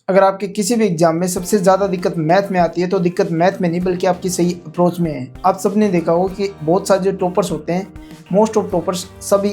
अगर आपके किसी भी एग्जाम में सबसे ज़्यादा दिक्कत मैथ में आती है तो दिक्कत मैथ में नहीं बल्कि आपकी सही अप्रोच में है। आप सबने देखा होगा कि बहुत सारे जो टॉपर्स होते हैं, मोस्ट ऑफ टॉपर्स सभी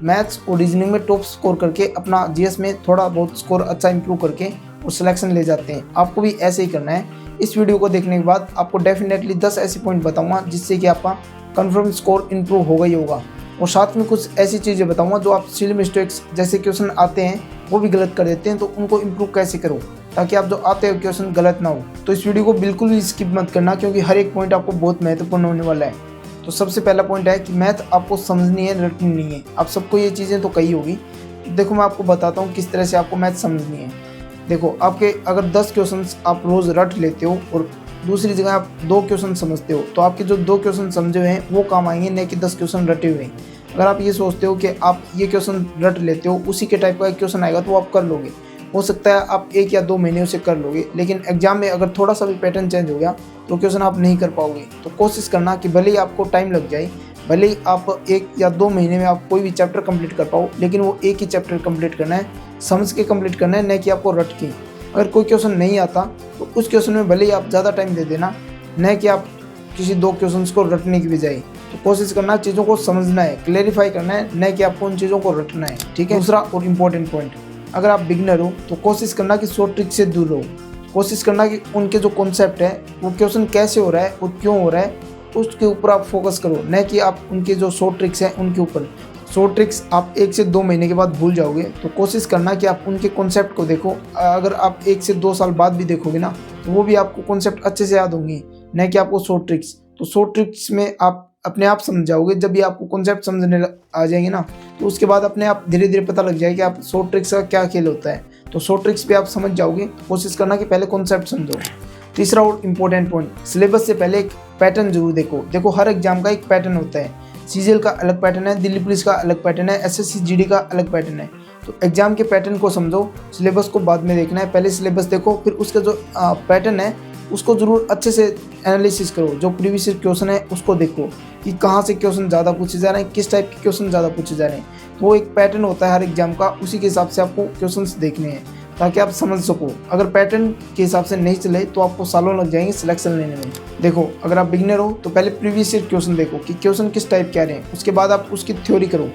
मैथ्स और रीजनिंग में टॉप स्कोर करके अपना जीएस में थोड़ा बहुत स्कोर अच्छा इंप्रूव करके और सिलेक्शन ले जाते हैं। आपको भी ऐसे ही करना है। इस वीडियो को देखने के बाद आपको डेफिनेटली 10 ऐसे पॉइंट बताऊंगा जिससे कि आपका कन्फर्म स्कोर इंप्रूव होगा ही होगा। और साथ में कुछ ऐसी चीज़ें बताऊंगा जो आप सिली मिस्टेक्स जैसे क्वेश्चन आते हैं वो भी गलत कर देते हैं, तो उनको इम्प्रूव कैसे करो ताकि आप जो आते हो क्वेश्चन गलत ना हो। तो इस वीडियो को बिल्कुल भी स्किप मत करना क्योंकि हर एक पॉइंट आपको बहुत महत्वपूर्ण होने वाला है। तो सबसे पहला पॉइंट है कि मैथ आपको समझनी है, रटनी नहीं है। आप सबको ये चीज़ें तो कही होगी। देखो मैं आपको बताता हूँ किस तरह से आपको मैथ समझनी है। देखो आपके अगर 10 क्वेश्चन आप रोज़ रट लेते हो और दूसरी जगह आप 2 क्वेश्चन समझते हो तो आपके जो 2 क्वेश्चन समझे हुए हैं वो काम आएंगे, न कि 10 क्वेश्चन रटे हुए हैं। अगर आप ये सोचते हो कि आप ये क्वेश्चन रट लेते हो, उसी के टाइप का एक क्वेश्चन आएगा तो आप कर लोगे, हो सकता है आप 1 या 2 महीने उसे कर लोगे, लेकिन एग्जाम में अगर थोड़ा सा भी पैटर्न चेंज हो गया तो क्वेश्चन आप नहीं कर पाओगे। तो कोशिश करना कि भले ही आपको टाइम लग जाए, भले ही आप 1 या 2 महीने में आप कोई भी चैप्टर कंप्लीट कर पाओ, लेकिन वो एक ही चैप्टर कंप्लीट करना है, समझ के कंप्लीट करना है, न कि आपको रट के। अगर कोई क्वेश्चन नहीं आता तो उस क्वेश्चन में भले ही आप ज़्यादा टाइम दे देना, न कि आप किसी 2 क्वेश्चन को रटने की बजाय। तो कोशिश करना चीज़ों को समझना है, क्लेरिफाई करना है, न कि आपको उन चीज़ों को रटना है। ठीक है। दूसरा और इम्पोर्टेंट पॉइंट, अगर आप बिगनर हो तो कोशिश करना कि शॉर्ट ट्रिक से दूर रहो। कोशिश करना कि उनके जो कॉन्सेप्ट है वो क्वेश्चन कैसे हो रहा है और क्यों हो रहा है उसके ऊपर आप फोकस करो, न कि आप उनके जो शॉर्ट ट्रिक्स हैं उनके ऊपर। शॉर्ट ट्रिक्स आप 1 से 2 महीने के बाद भूल जाओगे, तो कोशिश करना कि आप उनके कॉन्सेप्ट को देखो। अगर आप 1 से 2 साल बाद भी देखोगे ना तो वो भी आपको कॉन्सेप्ट अच्छे से याद होंगे, न कि आपको शॉर्ट ट्रिक्स। तो शॉर्ट ट्रिक्स में आप अपने आप समझ जाओगे। जब भी आपको कॉन्सेप्ट समझने आ जाएंगे ना तो उसके बाद अपने आप धीरे धीरे पता लग जाएगा कि आप शॉर्ट ट्रिक्स का क्या खेल होता है। तो शॉर्ट ट्रिक्स पे आप समझ जाओगे। कोशिश करना कि पहले कॉन्सेप्ट समझो। तीसरा और इम्पोर्टेंट पॉइंट, सिलेबस से पहले एक पैटर्न जरूर देखो हर एग्जाम का एक पैटर्न होता है। सीजीएल का अलग पैटर्न है, दिल्ली पुलिस का अलग पैटर्न है, एसएससी जीडी का अलग पैटर्न है। तो एग्जाम के पैटर्न को समझो, सिलेबस को बाद में देखना है। पहले सिलेबस देखो, फिर उसका जो पैटर्न है उसको ज़रूर अच्छे से एनालिसिस करो। जो प्रीवियस क्वेश्चन है उसको देखो कि कहाँ से क्वेश्चन ज़्यादा पूछे जा रहे हैं, किस टाइप के क्वेश्चन ज़्यादा पूछे जा रहे हैं। तो वो एक पैटर्न होता है हर एग्जाम का, उसी के हिसाब से आपको क्वेश्चंस देखने हैं ताकि आप समझ सको। अगर पैटर्न के हिसाब से नहीं चले तो आपको सालों लग जाएंगे सिलेक्शन लेने में। देखो अगर आप बिगिनर हो तो पहले प्रीवियस ईयर क्वेश्चन देखो कि क्वेश्चन किस टाइप के आ रहे हैं, उसके बाद आप उसकी थ्योरी करो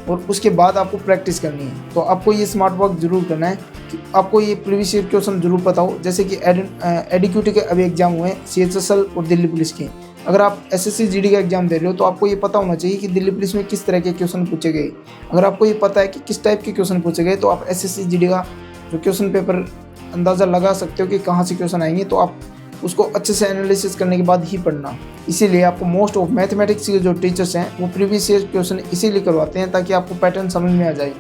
और उसके बाद आपको प्रैक्टिस करनी है। तो आपको ये स्मार्ट वर्क जरूर करना है कि आपको ये प्रीवियस ईयर क्वेश्चन जरूर पता हो। जैसे कि एडीक्यूटी के अभी एग्जाम हुए हैं, सीएचएसएल और दिल्ली पुलिस के। अगर आप एसएससी जीडी का एग्जाम दे रहे हो तो आपको ये पता होना चाहिए कि दिल्ली पुलिस में किस तरह के क्वेश्चन पूछे गए। अगर आपको ये पता है कि किस टाइप के क्वेश्चन पूछे गए तो आप एसएससी जीडी का जो क्वेश्चन पेपर अंदाज़ा लगा सकते हो कि कहाँ से क्वेश्चन आएंगे। तो आप उसको अच्छे से एनालिसिस करने के बाद ही पढ़ना। इसीलिए आपको मोस्ट ऑफ मैथमेटिक्स के जो टीचर्स हैं वो प्रीवियस ईयर क्वेश्चन इसीलिए करवाते हैं ताकि आपको पैटर्न समझ में आ जाए।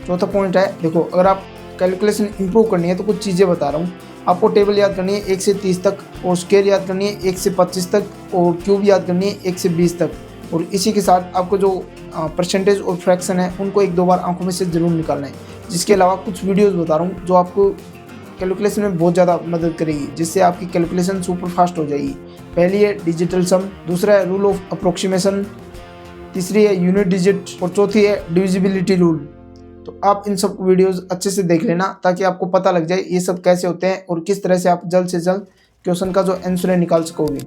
चौथा पॉइंट है, देखो अगर आप कैलकुलेशन इंप्रूव करनी है तो कुछ चीज़ें बता रहा हूँ। आपको टेबल याद करनी है 1 से 30 तक, और स्क्वायर याद करनी है 1 से 25 तक, और क्यूब याद करनी है 1 से 20 तक। और इसी के साथ आपको जो परसेंटेज और फ्रैक्शन है उनको 1-2 बार आंखों में से ज़रूर निकालना है। जिसके अलावा कुछ वीडियोज़ बता रहा हूँ जो आपको कैलकुलेशन में बहुत ज़्यादा मदद करेगी, जिससे आपकी कैलकुलेशन सुपर फास्ट हो जाएगी। पहली है डिजिटल सम, दूसरा है रूल ऑफ अप्रोक्सीमेशन, तीसरी है यूनिट डिजिट और चौथी है डिविजिबिलिटी रूल। तो आप इन सब वीडियोस अच्छे से देख लेना ताकि आपको पता लग जाए ये सब कैसे होते हैं और किस तरह से आप जल्द से जल्द क्वेश्चन का जो आंसर है निकाल सकोगे।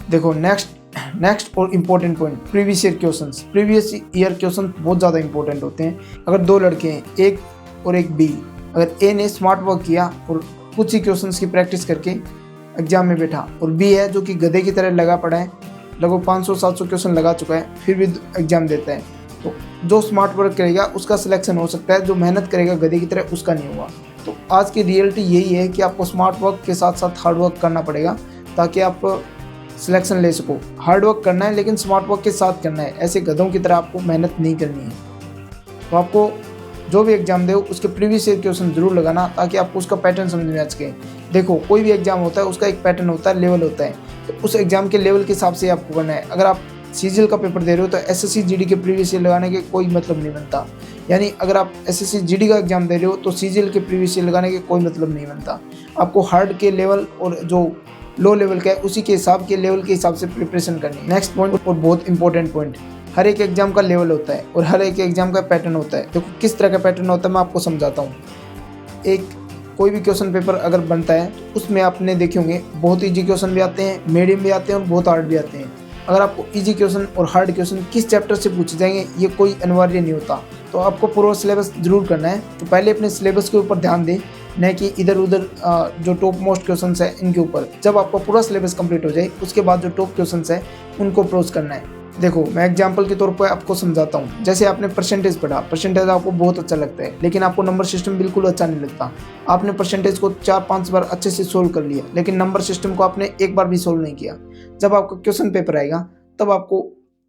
देखो नेक्स्ट और important point, previous year questions. Previous year question बहुत ज़्यादा इंपॉर्टेंट होते हैं। अगर 2 लड़के हैं, एक और एक बी, अगर ए ने स्मार्ट वर्क किया और कुछ ही क्वेश्चंस की प्रैक्टिस करके एग्जाम में बैठा, और बी है जो कि गधे की तरह लगा पड़ा है, लगभग 500-700 क्वेश्चन लगा चुका है, फिर भी एग्जाम देता है, तो जो स्मार्ट वर्क करेगा उसका सिलेक्शन हो सकता है, जो मेहनत करेगा गधे की तरह उसका नहीं होगा। तो आज की रियलिटी यही है कि आपको स्मार्ट वर्क के साथ साथ हार्ड वर्क करना पड़ेगा ताकि आप सिलेक्शन ले सको। हार्ड वर्क करना है लेकिन स्मार्ट वर्क के साथ करना है, ऐसे गधों की तरह आपको मेहनत नहीं करनी है। तो आपको जो भी एग्जाम दे उसके प्रीवियस ईयर क्वेश्चन जरूर लगाना ताकि आपको उसका पैटर्न समझ में आ सके। देखो कोई भी एग्जाम होता है उसका एक पैटर्न होता है, लेवल होता है, तो उस एग्जाम के लेवल के हिसाब से आपको करना है। अगर आप सीजीएल का पेपर दे रहे हो तो एसएससी जीडी के प्रीवियस ईयर लगाने के कोई मतलब नहीं बनता। यानी अगर आप एसएससी जीडी का एग्जाम दे रहे हो तो सीजीएल के प्रीवियस ईयर लगाने के कोई मतलब नहीं बनता। आपको हार्ड के लेवल और जो लो लेवल का है उसी के हिसाब के लेवल के हिसाब से प्रिपरेशन करनी है। नेक्स्ट पॉइंट और बहुत इंपॉर्टेंट पॉइंट, हर एक एग्जाम का लेवल होता है और हर एक एग्जाम का पैटर्न होता है। देखो किस तरह का पैटर्न होता है मैं आपको समझाता हूँ। एक कोई भी क्वेश्चन पेपर अगर बनता है तो उसमें आपने देखे होंगे बहुत ईजी क्वेश्चन भी आते हैं, मीडियम भी आते हैं और बहुत हार्ड भी आते हैं। अगर आपको इजी क्वेश्चन और हार्ड क्वेश्चन किस चैप्टर से पूछे जाएंगे ये कोई अनिवार्य नहीं होता, तो आपको पूरा सिलेबस जरूर करना है। तो पहले अपने सिलेबस के ऊपर ध्यान दें, न कि इधर उधर जो टॉप मोस्ट क्वेश्चन है इनके ऊपर। जब आपका पूरा सिलेबस कंप्लीट हो जाए उसके बाद जो टॉप क्वेश्चन है उनको अप्रोच करना है। देखो मैं एग्जांपल के तौर पर आपको समझाता हूँ। जैसे आपने परसेंटेज पढ़ा, परसेंटेज आपको बहुत अच्छा लगता है लेकिन आपको नंबर सिस्टम बिल्कुल अच्छा नहीं लगता। आपने परसेंटेज को 4-5 बार अच्छे से सोल्व कर लिया लेकिन नंबर सिस्टम को आपने एक बार भी सोल्व नहीं किया। जब आपका क्वेश्चन पेपर आएगा तब आपको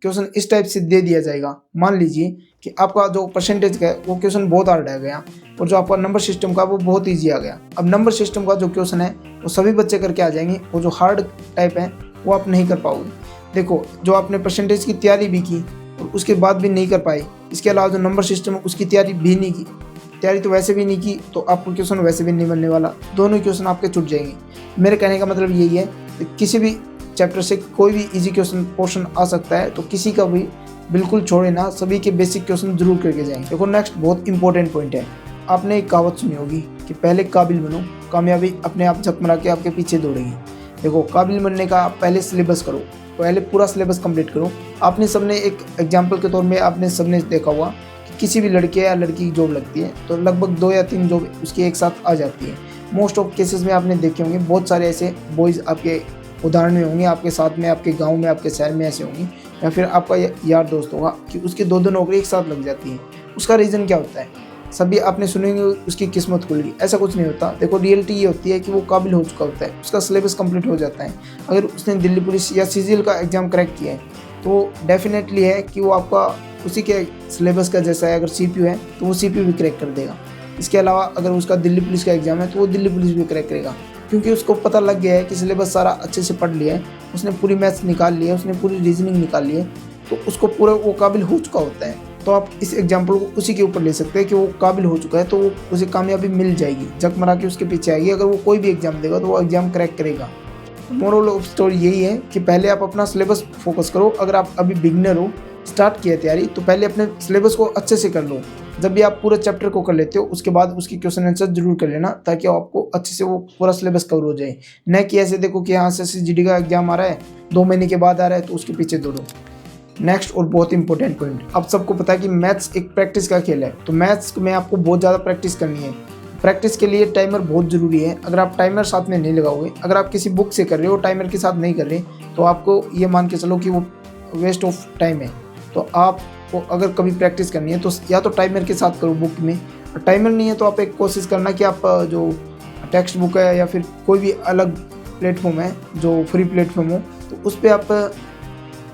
क्वेश्चन इस टाइप से दे दिया जाएगा। मान लीजिए कि आपका जो परसेंटेज का है वो क्वेश्चन बहुत हार्ड आ गया और जो आपका नंबर सिस्टम का वो बहुत ईजी आ गया। अब नंबर सिस्टम का जो क्वेश्चन है वो सभी बच्चे करके आ जाएंगे, वो जो हार्ड टाइप है वो आप नहीं कर पाओगे। देखो जो आपने परसेंटेज की तैयारी भी की और उसके बाद भी नहीं कर पाए, इसके अलावा जो नंबर सिस्टम है उसकी तैयारी भी नहीं की, तैयारी तो वैसे भी नहीं की, तो आपको क्वेश्चन वैसे भी नहीं बनने वाला, दोनों क्वेश्चन आपके छूट जाएंगे। मेरे कहने का मतलब यही है कि किसी भी चैप्टर से कोई भी इजी क्वेश्चन पोर्शन आ सकता है, तो किसी का भी बिल्कुल छोड़े ना, सभी के बेसिक क्वेश्चन जरूर करके जाएं। देखो नेक्स्ट बहुत इंपॉर्टेंट पॉइंट है। आपने एक कहावत सुनी होगी कि पहले काबिल बनो, कामयाबी अपने आप झकमरा के आपके पीछे दौड़ेगी। देखो काबिल बनने का आप पहले सिलेबस करो, पहले पूरा सिलेबस कंप्लीट करो। आपने सबने एक एग्जाम्पल के तौर में आपने सबने देखा हुआ कि किसी भी लड़के या लड़की की जॉब लगती है तो लगभग 2 या 3 जॉब उसकी एक साथ आ जाती है। मोस्ट ऑफ केसेस में आपने देखे होंगे, बहुत सारे ऐसे बॉयज़ आपके उदाहरण में होंगे, आपके साथ में, आपके गांव में, आपके शहर में ऐसे होंगे, या फिर आपका यार दोस्त होगा कि उसकी 2 नौकरी एक साथ लग जाती है। उसका रीज़न क्या होता है? सभी आपने सुनेंगे उसकी किस्मत खुल गई, ऐसा कुछ नहीं होता। देखो रियलिटी ये होती है कि वो काबिल हो चुका होता है, उसका सिलेबस कंप्लीट हो जाता है। अगर उसने दिल्ली पुलिस या सीजीएल का एग्ज़ाम क्रैक किया है तो डेफिनेटली है कि वो आपका उसी के सिलेबस का जैसा है। अगर सीपीयू है तो वो सीपीयू भी क्रैक कर देगा। इसके अलावा अगर उसका दिल्ली पुलिस का एग्ज़ाम है तो वो दिल्ली पुलिस भी क्रैक करेगा, क्योंकि उसको पता लग गया है कि सिलेबस सारा अच्छे से पढ़ लिया है, उसने पूरी मैथ्स निकाल ली है, उसने पूरी रीजनिंग निकाल ली है, तो उसको पूरा वो काबिल हो चुका होता है। तो आप इस एग्जाम्पल को उसी के ऊपर ले सकते हैं कि वो काबिल हो चुका है तो वो उसे कामयाबी मिल जाएगी, जगमरा के उसके पीछे आएगी। अगर वो कोई भी एग्जाम देगा तो वो एग्जाम क्रैक करेगा। मोरल ऑफ स्टोरी यही है कि पहले आप अपना सिलेबस फोकस करो। अगर आप अभी बिगिनर हो, स्टार्ट किया तैयारी, तो पहले अपने सिलेबस को अच्छे से कर लो। जब भी आप पूरे चैप्टर को कर लेते हो उसके बाद उसकी क्वेश्चन आंसर जरूर कर लेना, ताकि आपको अच्छे से वो पूरा सिलेबस कवर हो जाए। न कि ऐसे देखो कि यहाँ से SSGD का एग्जाम आ रहा है, 2 महीने के बाद आ रहा है तो उसके पीछे दौड़ो। नेक्स्ट और बहुत इंपॉर्टेंट पॉइंट, आप सबको पता है कि मैथ्स एक प्रैक्टिस का खेल है, तो मैथ्स में आपको बहुत ज़्यादा प्रैक्टिस करनी है। प्रैक्टिस के लिए टाइमर बहुत ज़रूरी है। अगर आप टाइमर साथ में नहीं लगाओगे, अगर आप किसी बुक से कर रहे हो टाइमर के साथ नहीं कर रहे, तो आपको ये मान के चलो कि वो वेस्ट ऑफ टाइम है। तो आपको अगर कभी प्रैक्टिस करनी है तो या तो टाइमर के साथ करो बुक में, और टाइमर नहीं है तो आप एक कोशिश करना कि आप जो टेक्स्ट बुक है या फिर कोई भी अलग प्लेटफॉर्म है जो फ्री प्लेटफॉर्म हो, तो उस पर आप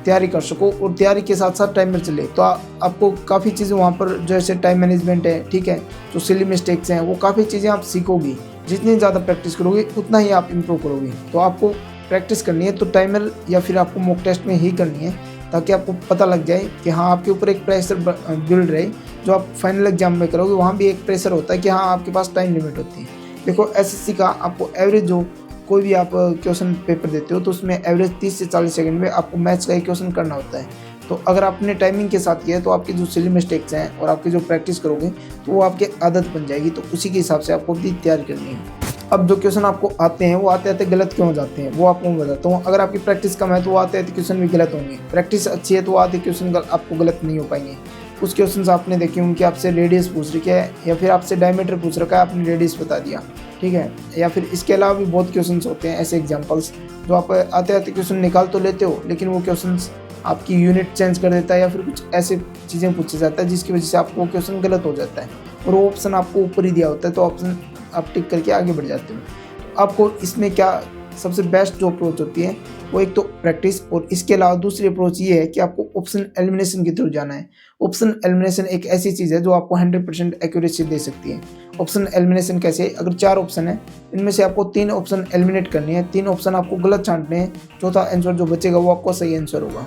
तैयारी कर सको और तैयारी के साथ साथ टाइमर चले। तो आपको काफ़ी चीज़ें वहाँ पर, जैसे टाइम मैनेजमेंट है, ठीक है, जो सिली मिस्टेक्स हैं, वो काफ़ी चीज़ें आप सीखोगी। जितनी ज़्यादा प्रैक्टिस करोगे उतना ही आप इम्प्रूव करोगे। तो आपको प्रैक्टिस करनी है तो टाइमर या फिर आपको मॉक टेस्ट में ही करनी है, ताकि आपको पता लग जाए कि हाँ आपके ऊपर एक प्रेशर बिल्ड रहे। जो आप फाइनल एग्जाम में करोगे वहाँ भी एक प्रेशर होता है कि हाँ आपके पास टाइम लिमिट होती है। देखो SSC का आपको एवरेज जो कोई भी आप क्वेश्चन पेपर देते हो तो उसमें एवरेज 30 से 40 सेकंड में आपको मैथ्स का एक क्वेश्चन करना होता है। तो अगर आपने टाइमिंग के साथ किया है तो आपकी जो सिली मिस्टेक्स हैं और आपकी जो प्रैक्टिस करोगे तो वो आपकी आदत बन जाएगी। तो उसी के हिसाब से आपको भी तैयारी करनी है। अब जो क्वेश्चन आपको आते हैं वो आते आते गलत क्यों हो जाते हैं वो आपको मैं बताता हूँ। अगर आपकी प्रैक्टिस कम है तो वो आते आते क्वेश्चन भी गलत होंगे। प्रैक्टिस अच्छी है तो आते क्वेश्चन आपको गलत नहीं हो पाएंगे। कुछ क्वेश्चन आपने देखे होंगे कि आपसे रेडियस पूछ रखा है या फिर आपसे डायमीटर पूछ रखा है, आपने रेडियस बता दिया, ठीक है। या फिर इसके अलावा भी बहुत क्वेश्चंस होते हैं ऐसे एग्जांपल्स जो आप आते आते क्वेश्चन निकाल तो लेते हो लेकिन वो क्वेश्चंस आपकी यूनिट चेंज कर देता है या फिर कुछ ऐसे चीज़ें पूछा जाता है जिसकी वजह से आपको क्वेश्चन गलत हो जाता है और वो ऑप्शन आपको ऊपर ही दिया होता है, तो ऑप्शन आप टिक करके आगे बढ़ जाते हो। आपको इसमें क्या सबसे बेस्ट जो अप्रोच होती है वो एक तो प्रैक्टिस, और इसके अलावा दूसरी अप्रोच ये है कि आपको ऑप्शन एलिमिनेशन की तरफ जाना है। ऑप्शन एलिमिनेशन एक ऐसी चीज़ है जो आपको 100% एक्यूरेसी दे सकती है। ऑप्शन एलिमिनेशन कैसे? अगर 4 ऑप्शन है, इनमें से आपको 3 ऑप्शन एलिमिनेट करनी है, 3 ऑप्शन आपको गलत छांटने हैं, चौथा आंसर जो बचेगा वो आपका सही आंसर होगा।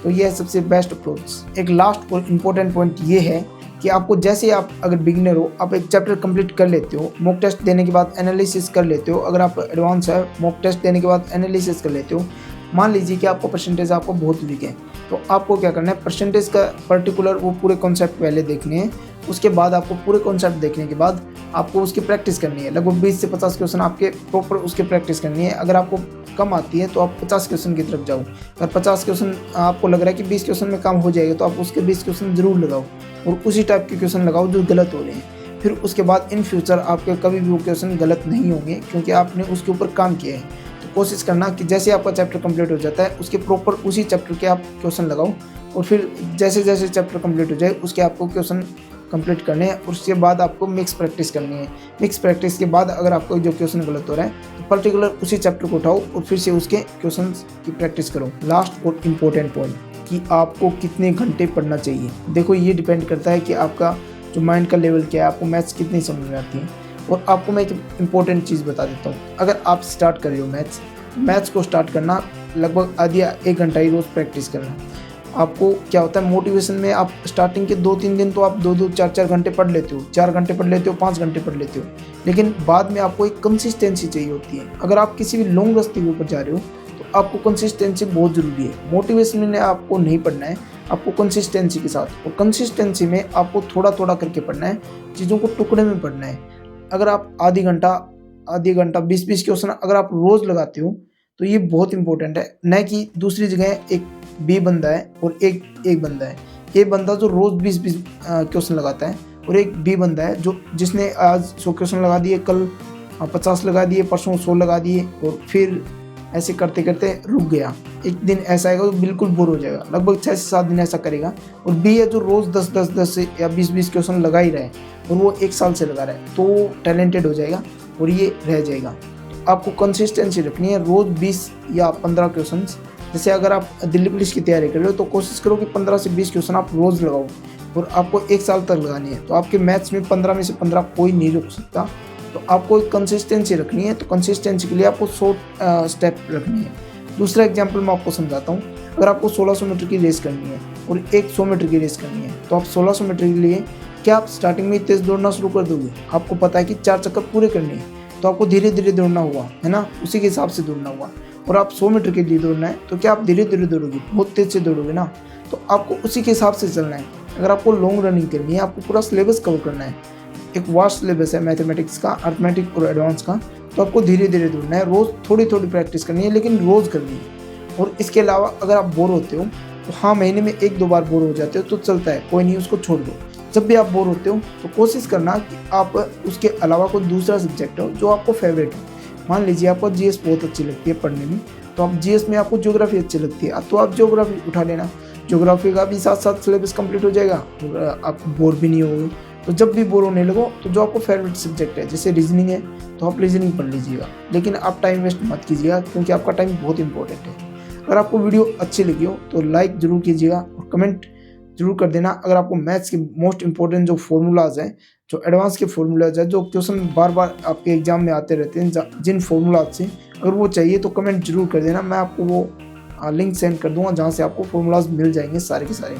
तो ये है सबसे बेस्ट अप्रोच। एक लास्ट और इम्पोर्टेंट पॉइंट ये है कि आपको जैसे आप अगर बिगिनर हो, आप एक चैप्टर कंप्लीट कर लेते हो, मॉक टेस्ट देने के बाद एनालिसिस कर लेते हो। अगर आप एडवांस है, मॉक टेस्ट देने के बाद एनालिसिस कर लेते हो। मान लीजिए कि आपको परसेंटेज आपको बहुत वीक है, तो आपको क्या करना है, परसेंटेज का पर्टिकुलर वो पूरे कॉन्सेप्ट पहले देखने हैं उसके बाद आपको पूरे कॉन्सेप्ट देखने के बाद आपको उसकी प्रैक्टिस करनी है। लगभग 20 से 50 क्वेश्चन आपके प्रॉपर उसकी प्रैक्टिस करनी है। अगर आपको कम आती है तो आप 50 क्वेश्चन की तरफ जाओ। अगर 50 क्वेश्चन आपको लग रहा है कि 20 क्वेश्चन में काम हो जाएगा तो आप उसके 20 क्वेश्चन ज़रूर लगाओ और उसी टाइप के क्वेश्चन लगाओ जो गलत हो रहे हैं। फिर उसके बाद इन फ्यूचर आपके कभी भी वो क्वेश्चन गलत नहीं होंगे क्योंकि आपने उसके ऊपर काम किया है। तो कोशिश करना कि जैसे आपका चैप्टर कंप्लीट हो जाता है उसके प्रॉपर उसी चैप्टर के आप क्वेश्चन लगाओ और फिर जैसे जैसे चैप्टर कंप्लीट हो जाए उसके आपको क्वेश्चन कंप्लीट करने हैं। उसके बाद आपको मिक्स प्रैक्टिस करनी है। मिक्स प्रैक्टिस के बाद अगर आपको जो क्वेश्चन गलत हो रहा है तो पर्टिकुलर उसी चैप्टर को उठाओ और फिर से उसके क्वेश्चन की प्रैक्टिस करो। लास्ट और इम्पोर्टेंट पॉइंट कि आपको कितने घंटे पढ़ना चाहिए। देखो ये डिपेंड करता है कि आपका जो माइंड का लेवल क्या है, आपको मैथ्स कितनी समझ में आती है। और आपको मैं एक इम्पोर्टेंट चीज़ बता देता हूँ, अगर आप स्टार्ट कर रहे हो मैथ्स को स्टार्ट करना लगभग आधी 1 घंटा ही रोज़ प्रैक्टिस करना। आपको क्या होता है मोटिवेशन में, आप स्टार्टिंग के 2-3 दिन तो आप 2-2 4-4 घंटे पढ़ लेते हो, 4 घंटे पढ़ लेते हो, 5 घंटे पढ़ लेते हो, लेकिन बाद में आपको एक कंसिस्टेंसी चाहिए होती है। अगर आप किसी भी लॉन्ग रास्ते के ऊपर जा रहे हो तो आपको कंसिस्टेंसी बहुत ज़रूरी है। मोटिवेशन में आपको नहीं पढ़ना है, आपको कंसिस्टेंसी के साथ, और कंसिस्टेंसी में आपको थोड़ा थोड़ा करके पढ़ना है, चीज़ों को टुकड़े में पढ़ना है। अगर आप आधी घंटा 20-20 क्वेश्चन अगर आप रोज़ लगाते हो तो ये बहुत इंपॉर्टेंट है। न कि दूसरी जगह एक बी बंदा है और एक बंदा है। ए बंदा जो रोज़ 20-20 क्वेश्चन लगाता है और एक बी बंदा है जो जिसने आज 100 क्वेश्चन लगा दिए, कल 50 लगा दिए, परसों 100 लगा दिए और फिर ऐसे करते करते रुक गया। एक दिन ऐसा आएगा तो बिल्कुल बोर हो जाएगा, लगभग 6 से 7 दिन ऐसा करेगा। और बी है जो रोज़ 10 या 20 क्वेश्चन लगा ही रहे और वो 1 साल से लगा रहा है, तो टैलेंटेड हो जाएगा और ये रह जाएगा। आपको कंसिस्टेंसी रखनी है, रोज़ 20 या 15 क्वेश्चन। जैसे अगर आप दिल्ली पुलिस की तैयारी कर रहे हो तो कोशिश करो कि 15 से 20 क्वेश्चन आप रोज़ लगाओ और आपको 1 साल तक लगानी है। तो आपके मैथ्स में 15 में से 15 कोई नहीं रोक सकता। तो आपको एक कंसिस्टेंसी रखनी है, तो कंसिस्टेंसी के लिए आपको 100 स्टेप रखनी है। दूसरा एग्जाम्पल मैं आपको समझाता हूँ। अगर आपको 1600 मीटर की रेस करनी है और एक 100 मीटर की रेस करनी है तो आप 1600 मीटर के लिए क्या आप स्टार्टिंग में तेज़ दौड़ना शुरू कर दोगे? आपको पता है कि 4 चक्कर पूरे करने हैं तो आपको धीरे धीरे दौड़ना हुआ है ना, उसी के हिसाब से दौड़ना हुआ। और आप 100 मीटर के लिए दौड़ना है तो क्या आप धीरे धीरे दौड़ोगे? बहुत तेज़ से दौड़ोगे ना, तो आपको उसी के हिसाब से चलना है। अगर आपको लॉन्ग रनिंग करनी है, आपको पूरा सिलेबस कवर करना है, एक वास्ट सिलेबस है मैथमेटिक्स का, अर्थमेटिक और एडवांस का, तो आपको धीरे धीरे दौड़ना है। रोज़ थोड़ी थोड़ी प्रैक्टिस करनी है, लेकिन रोज़ करनी है। और इसके अलावा अगर आप बोर होते हो तो हाँ, महीने में 1-2 बार बोर हो जाते हो तो चलता है, कोई नहीं, उसको छोड़ दो। जब भी आप बोर होते हो तो कोशिश करना कि आप उसके अलावा कोई दूसरा सब्जेक्ट हो जो आपको फेवरेट हो। मान लीजिए आपको जीएस बहुत अच्छी लगती है पढ़ने में, तो आप जीएस में आपको ज्योग्राफी अच्छी लगती है तो आप ज्योग्राफी उठा लेना। ज्योग्राफी का भी साथ साथ सिलेबस कंप्लीट हो जाएगा और आप बोर भी नहीं होगे। तो जब भी बोर होने लगो तो जो आपको फेवरेट सब्जेक्ट है, जैसे रीजनिंग है तो आप रीजनिंग पढ़ लीजिएगा, लेकिन आप टाइम वेस्ट मत कीजिएगा क्योंकि आपका टाइम बहुत इंपॉर्टेंट है। अगर आपको वीडियो अच्छी लगी हो तो लाइक ज़रूर कीजिएगा और कमेंट जरूर कर देना। अगर आपको मैथ्स के मोस्ट इंपॉर्टेंट जो फार्मूलाज हैं, जो एडवांस के फार्मूलाज हैं, जो क्वेश्चन बार बार आपके एग्जाम में आते रहते हैं, जिन फार्मूलाज से अगर वो चाहिए तो कमेंट जरूर कर देना। मैं आपको वो लिंक सेंड कर दूंगा जहाँ से आपको फार्मूलाज मिल जाएंगे सारे के सारे।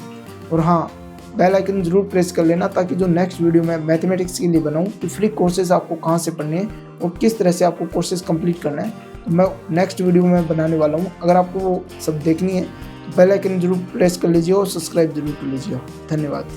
और हाँ, बेल आइकन जरूर प्रेस कर लेना ताकि जो नेक्स्ट वीडियो मैं मैथमेटिक्स के लिए बनाऊँ कि फ्री कोर्सेज आपको कहाँ से पढ़ने हैं और किस तरह से आपको कोर्सेज कंप्लीट करना है, तो मैं नेक्स्ट वीडियो में बनाने वाला हूँ। अगर आपको वो सब देखनी है तो बेल आइकन जरूर प्रेस कर लीजिए और सब्सक्राइब जरूर कर लीजिए। धन्यवाद।